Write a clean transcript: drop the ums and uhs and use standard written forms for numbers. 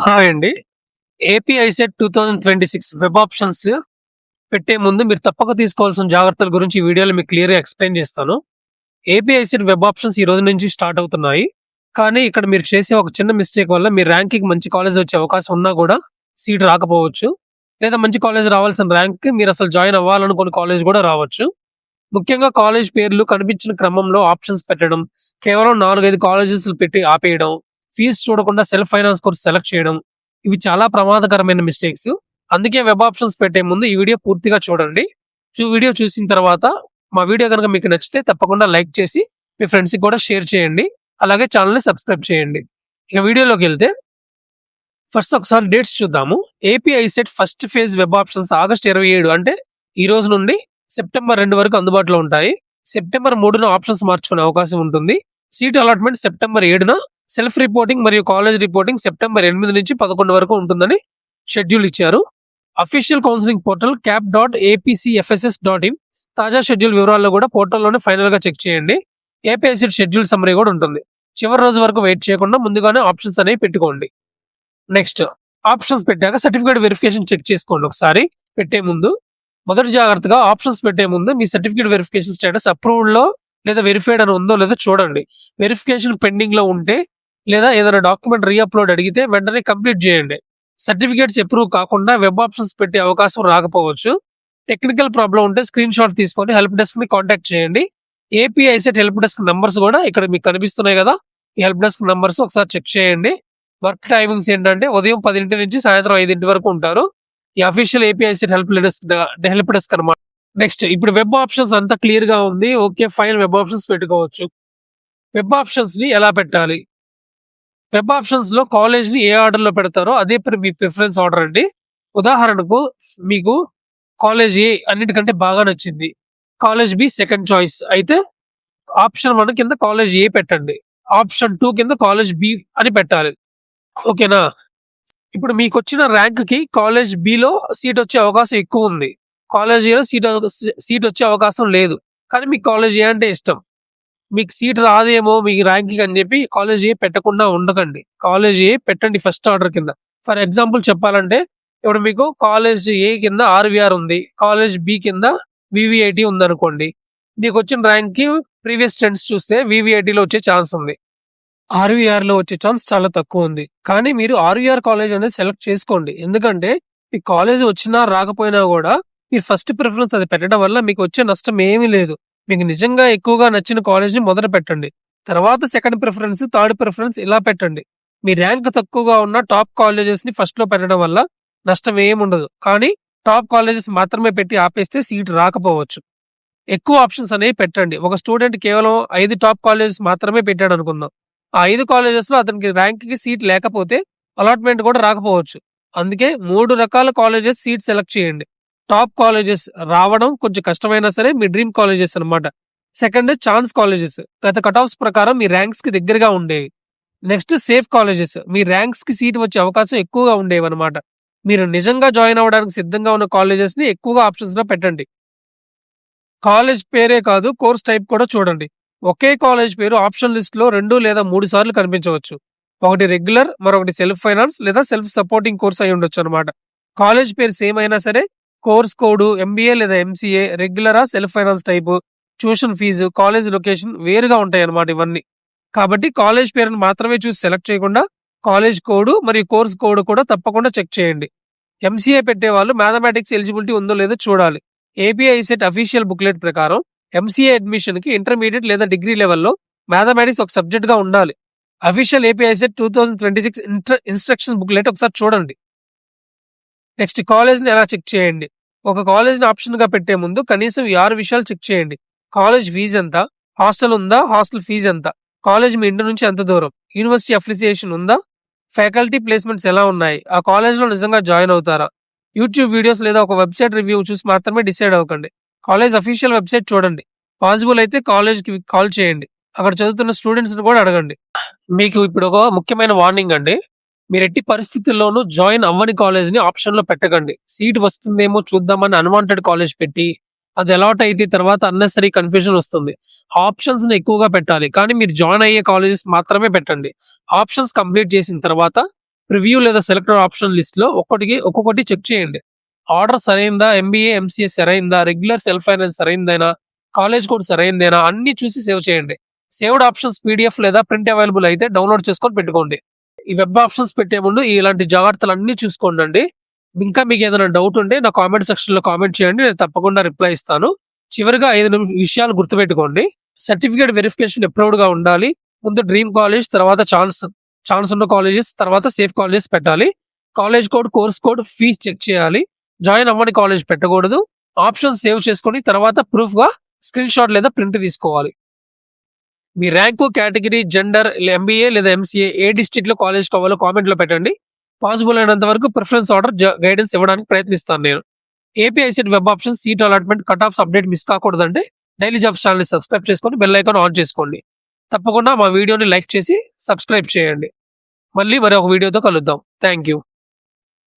Hi అండి. AP ICET 2026 web options పెట్టే ముందు మీరు తప్పక తీసుకోవాల్సిన జాగ్రత్తల గురించి ఈ వీడియోలో మీకు క్లియర్‌గా ఎక్స్‌ప్లెయిన్ చేస్తాను. ఏపీ ఐసెట్ వెబ్ ఆప్షన్స్ ఈ రోజు నుంచి స్టార్ట్ అవుతున్నాయి. కానీ ఇక్కడ మీరు చేసే ఒక చిన్న మిస్టేక్ వల్ల మీ ర్యాంక్‌కి మంచి కాలేజ్ వచ్చే అవకాశం ఉన్నా కూడా సీట్ రాకపోవచ్చు. లేదా మంచి కాలేజ్ రావాల్సిన ర్యాంక్‌కి మీరు అసలు జాయిన్ అవ్వాలనుకున్న కాలేజ్ కూడా రావచ్చు. ముఖ్యంగా కాలేజ్ పేర్లు కనిపించిన క్రమంలో ఆప్షన్స్ పెట్టడం, కేవలం 4, 5 కాలేజెస్ పెట్టి ఆపేయడం, ఫీజు చూడకుండా సెల్ఫ్ ఫైనాన్స్ కోర్స్ సెలెక్ట్ చేయడం, ఇవి చాలా ప్రమాదకరమైన మిస్టేక్స్. అందుకే వెబ్ ఆప్షన్స్ పెట్టే ముందు ఈ వీడియో పూర్తిగా చూడండి. వీడియో చూసిన తర్వాత మా వీడియో కనుక మీకు నచ్చితే తప్పకుండా లైక్ చేసి మీ ఫ్రెండ్స్‌కి కూడా షేర్ చేయండి. అలాగే ఛానల్‌ని సబ్స్క్రైబ్ చేయండి. ఇక వీడియోలోకి వెళ్తే ఫస్ట్ ఒకసారి డేట్స్ చూద్దాము. AP ICET first phase web options August 27 అంటే ఈ రోజు నుండి సెప్టెంబర్ 2 వరకు అందుబాటులో ఉంటాయి. సెప్టెంబర్ 3న ఆప్షన్స్ మార్చుకునే అవకాశం ఉంటుంది. సీట్ అలాట్మెంట్ సెప్టెంబర్ 7న, సెల్ఫ్ రిపోర్టింగ్ మరియు కాలేజ్ రిపోర్టింగ్ సెప్టెంబర్ 8 నుంచి 11 వరకు ఉంటుందని షెడ్యూల్ ఇచ్చారు. అఫీషియల్ కౌన్సిలింగ్ పోర్టల్ cap.apcfss.in తాజా షెడ్యూల్ వివరాల్లో కూడా పోర్టల్లోనే ఫైనల్ గా చెక్ చేయండి. ఏపీ ఐసెట్ షెడ్యూల్ సమ్మరీ కూడా ఉంటుంది. చివరి రోజు వరకు వెయిట్ చేయకుండా ముందుగానే ఆప్షన్స్ అనేవి పెట్టుకోండి. నెక్స్ట్, ఆప్షన్స్ పెట్టాక సర్టిఫికేట్ వెరిఫికేషన్ చెక్ చేసుకోండి. ఒకసారి పెట్టే ముందు మొదటి జాగ్రత్తగా ఆప్షన్స్ పెట్టే ముందు మీ సర్టిఫికేట్ వెరిఫికేషన్ స్టేటస్ అప్రూవ్డ్ లో లేదా వెరిఫైడ్ అని ఉందో లేదో చూడండి. వెరిఫికేషన్ పెండింగ్ లో ఉంటే లేదా ఏదైనా డాక్యుమెంట్ రీఅప్లోడ్ అడిగితే వెంటనే కంప్లీట్ చేయండి. సర్టిఫికేట్స్ అప్రూవ్ కాకుండా వెబ్ ఆప్షన్స్ పెట్టే అవకాశం రాకపోవచ్చు. టెక్నికల్ ప్రాబ్లం ఉంటే స్క్రీన్ షాట్ తీసుకొని హెల్ప్ డెస్క్ ని కాంటాక్ట్ చేయండి. AP ICET help desk numbers కూడా ఇక్కడ మీకు కనిపిస్తున్నాయి కదా, ఈ హెల్ప్ డెస్క్ నంబర్స్ ఒకసారి చెక్ చేయండి. వర్క్ టైమింగ్స్ ఏంటంటే ఉదయం 10 నుంచి సాయంత్రం 5 వరకు ఉంటారు. ఈ official AP ICET help desk అనమాట. నెక్స్ట్, ఇప్పుడు వెబ్ ఆప్షన్స్ అంతా క్లియర్ గా ఉంది. ఓకే ఫైన్, వెబ్ ఆప్షన్స్ పెట్టుకోవచ్చు. వెబ్ ఆప్షన్స్ ని ఎలా పెట్టాలి? వెబ్ ఆప్షన్స్ లో కాలేజ్ ని ఏ ఆర్డర్ లో పెడతారో అదే మీ ప్రిఫరెన్స్ ఆర్డర్ అండి. ఉదాహరణకు మీకు కాలేజ్ ఏ అన్నిటికంటే బాగా నచ్చింది, కాలేజ్ బి సెకండ్ చాయిస్ అయితే ఆప్షన్ 1 కింద కాలేజ్ ఏ పెట్టండి, ఆప్షన్ 2 కింద కాలేజ్ బి అని పెట్టాలి. ఓకేనా? ఇప్పుడు మీకు వచ్చిన ర్యాంక్ కి కాలేజ్ బిలో సీట్ వచ్చే అవకాశం ఎక్కువ ఉంది, కాలేజ్ ఏలో సీట్ వచ్చే అవకాశం లేదు. కానీ మీకు కాలేజ్ ఏ అంటే ఇష్టం, మీకు సీట్ రాదేమో మీ ర్యాంకింగ్ అని చెప్పి కాలేజ్ ఏ పెట్టకుండా ఉండకండి. కాలేజ్ ఏ పెట్టండి ఫస్ట్ ఆర్డర్ కింద. ఫర్ ఎగ్జాంపుల్ చెప్పాలంటే ఇప్పుడు మీకు కాలేజ్ ఏ కింద ఆర్వీఆర్ ఉంది, కాలేజ్ బి కింద వివిఐటి ఉంది అనుకోండి. మీకు వచ్చిన ర్యాంక్ కి ప్రీవియస్ ట్రెండ్స్ చూస్తే వివిఐటిలో వచ్చే ఛాన్స్ ఉంది, ఆర్వీఆర్ లో వచ్చే ఛాన్స్ చాలా తక్కువ ఉంది. కానీ మీరు ఆర్వీఆర్ కాలేజ్ అనేది సెలెక్ట్ చేసుకోండి. ఎందుకంటే మీ కాలేజ్ వచ్చినా రాకపోయినా కూడా మీరు ఫస్ట్ ప్రిఫరెన్స్ అది పెట్టడం వల్ల మీకు వచ్చే నష్టం ఏమీ లేదు. మీకు నిజంగా ఎక్కువగా నచ్చిన కాలేజ్ ని మొదట పెట్టండి, తర్వాత సెకండ్ ప్రిఫరెన్స్, థర్డ్ ప్రిఫరెన్స్ ఇలా పెట్టండి. మీ ర్యాంక్ తక్కువగా ఉన్న టాప్ కాలేజెస్ ని ఫస్ట్ లో పెట్టడం వల్ల నష్టం ఏముండదు. కానీ టాప్ కాలేజెస్ మాత్రమే పెట్టి ఆపేస్తే సీట్ రాకపోవచ్చు. ఎక్కువ ఆప్షన్స్ అనేవి పెట్టండి. ఒక స్టూడెంట్ కేవలం 5 టాప్ కాలేజెస్ మాత్రమే పెట్టాడు అనుకుందాం. ఆ 5 కాలేజెస్ లో అతనికి ర్యాంక్ కి సీట్ లేకపోతే అలాట్మెంట్ కూడా రాకపోవచ్చు. అందుకే 3 రకాల కాలేజెస్ సీట్ సెలెక్ట్ చేయండి. టాప్ కాలేజెస్ రావడం కొంచెం కష్టమైనా సరే మీ డ్రీమ్ కాలేజెస్ అన్నమాట. సెకండ్, ఛాన్స్ కాలేజెస్, గత కట్ ఆఫ్స్ ప్రకారం మీ ర్యాంక్స్ కి దగ్గరగా ఉండేవి. నెక్స్ట్, సేఫ్ కాలేజెస్, మీ ర్యాంక్స్ కి సీట్ వచ్చే అవకాశం ఎక్కువగా ఉండేవి అనమాట. మీరు నిజంగా జాయిన్ అవ్వడానికి సిద్ధంగా ఉన్న కాలేజెస్ ని ఎక్కువగా ఆప్షన్స్ లో పెట్టండి. కాలేజ్ పేరే కాదు, కోర్స్ టైప్ కూడా చూడండి. ఒకే కాలేజ్ పేరు ఆప్షన్ లిస్ట్ లో 2 లేదా 3 సార్లు కనిపించవచ్చు. ఒకటి రెగ్యులర్, మరొకటి సెల్ఫ్ ఫైనాన్స్ లేదా సెల్ఫ్ సపోర్టింగ్ కోర్స్ అయి ఉండొచ్చు అనమాట. కాలేజ్ పేరు సేమ్ అయినా సరే కోర్స్ కోడ్, ఎంబీఏ లేదా ఎంసీఏ, రెగ్యులరా self finance type, tuition fee, college location వేరుగా ఉంటాయి అన్నమాట ఇవన్నీ. కాబట్టి కాలేజ్ పేరును మాత్రమే చూసి సెలెక్ట్ చేయకుండా కాలేజ్ కోడ్ మరియు కోర్స్ కోడ్ కూడా తప్పకుండా చెక్ చేయండి. ఎంసీఏ పెట్టే వాళ్ళు మ్యాథమెటిక్స్ ఎలిజిబిలిటీ ఉందో లేదో చూడాలి. ఏపీ ఐసెట్ అఫీషియల్ బుక్లెట్ ప్రకారం ఎంసీఏ అడ్మిషన్ కి ఇంటర్మీడియట్ లేదా డిగ్రీ లెవెల్లో మ్యాథమెటిక్స్ ఒక సబ్జెక్ట్ గా ఉండాలి. Official AP ICET 2026 instruction booklet ఒకసారి చూడండి. నెక్స్ట్, కాలేజ్ ని ఎలా చెక్ చేయండి? ఒక కాలేజ్ ని ఆప్షన్ గా పెట్టే ముందు కనీసం ఈ 6 విషయాలు చెక్ చేయండి. కాలేజ్ ఫీజు ఎంత, హాస్టల్ ఉందా, హాస్టల్ ఫీజు ఎంత, కాలేజ్ మీ ఇంటి నుంచి ఎంత దూరం, యూనివర్సిటీ అఫిలియేషన్ ఉందా, ఫ్యాకల్టీ ప్లేస్మెంట్స్ ఎలా ఉన్నాయి, ఆ కాలేజ్ లో నిజంగా జాయిన్ అవుతారా, యూట్యూబ్ వీడియోస్ లేదా ఒక వెబ్సైట్ రివ్యూ చూసి మాత్రమే డిసైడ్ అవ్వకండి. కాలేజ్ అఫీషియల్ వెబ్సైట్ చూడండి. పాసిబుల్ అయితే కాలేజ్ కి కాల్ చేయండి, అక్కడ చదువుతున్న స్టూడెంట్స్ ని కూడా అడగండి. మీకు ఇప్పుడు ఒక ముఖ్యమైన వార్నింగ్ అండి, మీరు ఎట్టి పరిస్థితుల్లోనూ జాయిన్ అవ్వని కాలేజ్ ని ఆప్షన్ లో పెట్టకండి. సీట్ వస్తుందేమో చూద్దామని అన్వాంటెడ్ కాలేజ్ పెట్టి అది అలాట్ అయితే తర్వాత అన్నెసరీ కన్ఫ్యూజన్ వస్తుంది. ఆప్షన్స్ ని ఎక్కువగా పెట్టాలి, కానీ మీరు జాయిన్ అయ్యే కాలేజెస్ మాత్రమే పెట్టండి. ఆప్షన్స్ కంప్లీట్ చేసిన తర్వాత ప్రివ్యూ లేదా సెలెక్టర్ ఆప్షన్ లిస్ట్ లో ఒక్కొక్కటి చెక్ చేయండి. ఆర్డర్ సరైందా, ఎంబీఏ ఎంసీఏ సరైందా, రెగ్యులర్ సెల్ఫ్ ఫైనాన్స్ సరైందేనా, కాలేజ్ కోడ్ సరైందేనా అన్ని చూసి సేవ్ చేయండి. సేవ్డ్ ఆప్షన్స్ పీడిఎఫ్ లేదా ప్రింట్ అవైలబుల్ అయితే డౌన్లోడ్ చేసుకొని పెట్టుకోండి. ఈ వెబ్ ఆప్షన్స్ పెట్టే ముందు ఇలాంటి జాగ్రత్తలు అన్ని చూసుకోండి. ఇంకా మీకు ఏదైనా డౌట్ ఉంటే నా కామెంట్ సెక్షన్ లో కామెంట్ చేయండి, నేను తప్పకుండా రిప్లై ఇస్తాను. చివరిగా 5 విషయాలు గుర్తుపెట్టుకోండి. సర్టిఫికేట్ వెరిఫికేషన్ అప్రూవ్డ్ గా ఉండాలి. ముందు డ్రీమ్ కాలేజ్, తర్వాత ఛాన్స్ ఉన్న కాలేజెస్, తర్వాత సేఫ్ కాలేజెస్ పెట్టాలి. College code, course code, fees check చేయాలి. జాయిన్ అవ్వని కాలేజ్ పెట్టకూడదు. ఆప్షన్ సేవ్ చేసుకుని తర్వాత ప్రూఫ్ గా స్క్రీన్ షాట్ లేదా ప్రింట్ తీసుకోవాలి. మీ ర్యాంకు, కేటగిరీ, జెండర్, ఎంబీఏ లేదా ఎంసీఏ ఏ డిస్ట్రిక్ట్ లో కాలేజ్ కావాలో కామెంట్ లో పెట్టండి. పాసిబుల్ అయినంత వరకు ప్రిఫరెన్స్ ఆర్డర్ గైడెన్స్ ఇవ్వడానికి ప్రయత్నిస్తాను నేను. AP ICET web option seat allotment cut offs update miss కాకూడదంటే డైలీ జాబ్స్ ఛానల్ సబ్స్క్రైబ్ చేసుకొని బెల్ ఐకాన్ ఆన్ చేసుకోండి. తప్పకుండా మా వీడియోని లైక్ చేసి సబ్స్క్రైబ్ చేయండి. మళ్ళీ మరొక వీడియోతో కలుద్దాం. Thank you.